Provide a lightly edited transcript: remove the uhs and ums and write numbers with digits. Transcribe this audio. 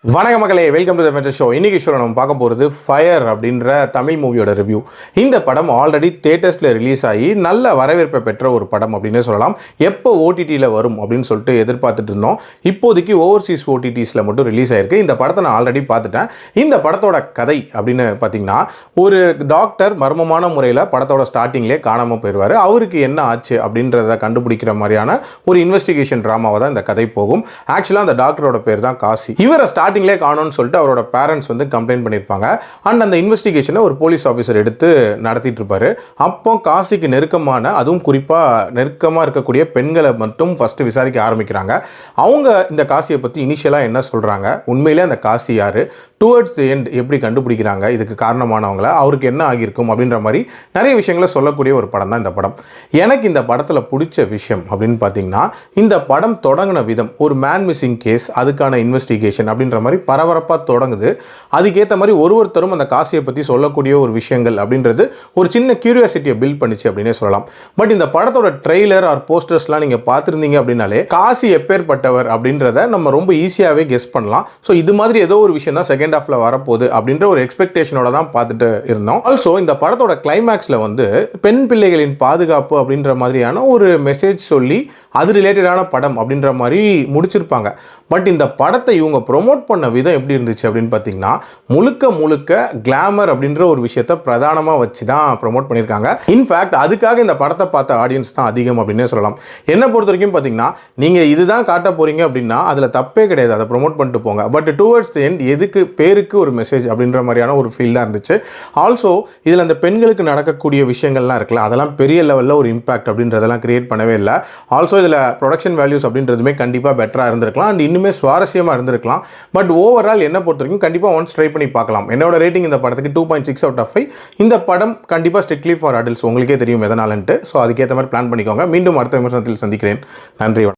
வணக்கம் மக்களே, welcome to the metro show. இன்னைக்கு ஷோவில் நம்ம பார்க்க போகிறது ஃபயர் அப்படின்ற தமிழ் மூவியோட ரிவ்யூ. இந்த படம் ஆல்ரெடி தியேட்டர்ஸில் ரிலீஸ் ஆகி நல்ல வரவேற்பை பெற்ற ஒரு படம் அப்படின்னே சொல்லலாம். எப்போ ஓடிடியில் வரும் அப்படின்னு சொல்லிட்டு எதிர்பார்த்துட்டு இருந்தோம். இப்போதைக்கு ஓவர்சீஸ் ஓடிடிஸில் மட்டும் ரிலீஸ் ஆகிருக்கு. இந்த படத்தை நான் ஆல்ரெடி பார்த்துட்டேன். இந்த படத்தோட கதை அப்படின்னு பார்த்தீங்கன்னா, ஒரு டாக்டர் மர்மமான முறையில் படத்தோட ஸ்டார்டிங்லேயே காணாமல் போயிடுவார். அவருக்கு என்ன ஆச்சு அப்படின்றத கண்டுபிடிக்கிற மாதிரியான ஒரு இன்வெஸ்டிகேஷன் ட்ராமாவை தான் இந்த கதை போகும். ஆக்சுவலாக அந்த டாக்டரோட பேர் தான் காசி. இவரை ஸ்டார்டிங்லேயே காணோன்னு சொல்லிட்டு அவரோட பேரண்ட்ஸ் வந்து கம்ப்ளைண்ட் பண்ணியிருப்பாங்க. அண்ட் அந்த இன்வெஸ்டிகேஷனை ஒரு போலீஸ் ஆஃபீஸர் எடுத்து நடத்திட்டு இருப்பாரு. அப்போ காசிக்கு நெருக்கமான, அதுவும் குறிப்பாக நெருக்கமாக இருக்கக்கூடிய பெண்களை மட்டும் ஃபஸ்ட்டு விசாரிக்க ஆரம்பிக்கிறாங்க. அவங்க இந்த காசியை பற்றி இனிஷியலாக என்ன சொல்கிறாங்க, உண்மையிலே அந்த காசி யார், டுவர்ட்ஸ் தி எண்ட் எப்படி கண்டுபிடிக்கிறாங்க, இதுக்கு காரணமானவங்கள, அவருக்கு என்ன ஆகியிருக்கும் அப்படின்ற மாதிரி நிறைய விஷயங்களை சொல்லக்கூடிய ஒரு படம் தான் இந்த படம். எனக்கு இந்த படத்தில் பிடிச்ச விஷயம் அப்படின்னு பார்த்தீங்கன்னா, இந்த படம் தொடங்கின விதம், ஒரு மேன் மிஸ்ஸிங் கேஸ், அதுக்கான இன்வெஸ்டிகேஷன் அப்படின்ற மாதிரி பரபரப்பாக தொடங்குது. அதுக்கேற்ற மாதிரி ஒருத்தரும் அந்த காசியை பற்றி சொல்லக்கூடிய ஒரு விஷயங்கள் அப்படின்றது ஒரு சின்ன கியூரியாசிட்டியை பில்ட் பண்ணிச்சு அப்படின்னே சொல்லலாம். பட் இந்த படத்தோட ட்ரெய்லர் ஆர் போஸ்டர்ஸ்லாம் நீங்கள் பார்த்துருந்தீங்க அப்படின்னாலே காசி எப்பேற்பட்டவர் அப்படின்றத நம்ம ரொம்ப ஈஸியாகவே கெஸ் பண்ணலாம். ஸோ இது மாதிரி ஏதோ ஒரு விஷயம் தான் செகண்ட் ஹாஃப்ல வரப்போகுது அப்படின்ற ஒரு எக்ஸ்பெக்டேஷனோட தான் பார்த்துட்டு இருந்தோம். ஆல்சோ இந்த படத்தோட கிளைமேக்ஸில் வந்து பெண் பிள்ளைகளின் பாதுகாப்பு அப்படின்ற மாதிரியான ஒரு மெசேஜ் சொல்லி அது ரிலேட்டடான படம் அப்படின்ற மாதிரி முடிச்சிருப்பாங்க. பட் இந்த படத்தை இவங்க ப்ரொமோட் பண்ண விதம் எப்படி இருந்துச்சு அப்படின்னு பார்த்தீங்கன்னா, முழுக்க கிளாமர் அப்படின்ற ஒரு விஷயத்தை பிரதானமாக வச்சு தான் ப்ரொமோட் பண்ணியிருக்காங்க. இன்ஃபேக்ட் அதுக்காக இந்த படத்தை பார்த்த ஆடியன்ஸ் தான் அதிகம் அப்படின்னே சொல்லலாம். என்னை பொறுத்த வரைக்கும் பார்த்தீங்கன்னா, நீங்கள் இதுதான் காட்ட போகிறீங்க அப்படின்னா அதில் தப்பே கிடையாது, அதை ப்ரொமோட் பண்ணிட்டு போங்க. பட் டுவர்ட்ஸ் தி எண்ட் எதுக்கு பேருக்கு ஒரு மெசேஜ் அப்படின்ற மாதிரியான ஒரு ஃபீல் தான் இருந்துச்சு. ஆல்சோ இதில் அந்த பெண்களுக்கு நடக்கக்கூடிய விஷயங்கள்லாம் இருக்குல்ல, அதெல்லாம் பெரிய லெவலில் ஒரு இம்பாக்ட் அப்படின்றதெல்லாம் கிரியேட் பண்ணவே இல்லை. ஆல்சோ இதில் ப்ரொடக்ஷன் வேல்யூஸ் அப்படின்றதுமே கண்டிப்பாக பெட்டராக இருந்திருக்கலாம் அண்ட் இன்னுமே சுவாரஸ்யமாக இருந்திருக்கலாம். பட் ஓவரால் என்ன பொறுத்த வரைக்கும் கண்டிப்பாக ஒன்ஸ் ட்ரை பண்ணி பார்க்கலாம். என்னோட ரேட்டிங் இந்த படத்துக்கு 2.6 out of 5. இந்த படம் கண்டிப்பாக ஸ்ட்ரிக்ட்லி ஃபார் அடல்ட்ஸ், உங்களுக்கே தெரியும் எதனாலன்ட்டு. ஸோ அதுக்கேற்ற மாதிரி பிளான் பண்ணிக்கோங்க. மீண்டும் அடுத்த விமர்சனத்தில் சந்திக்கிறேன். நன்றி.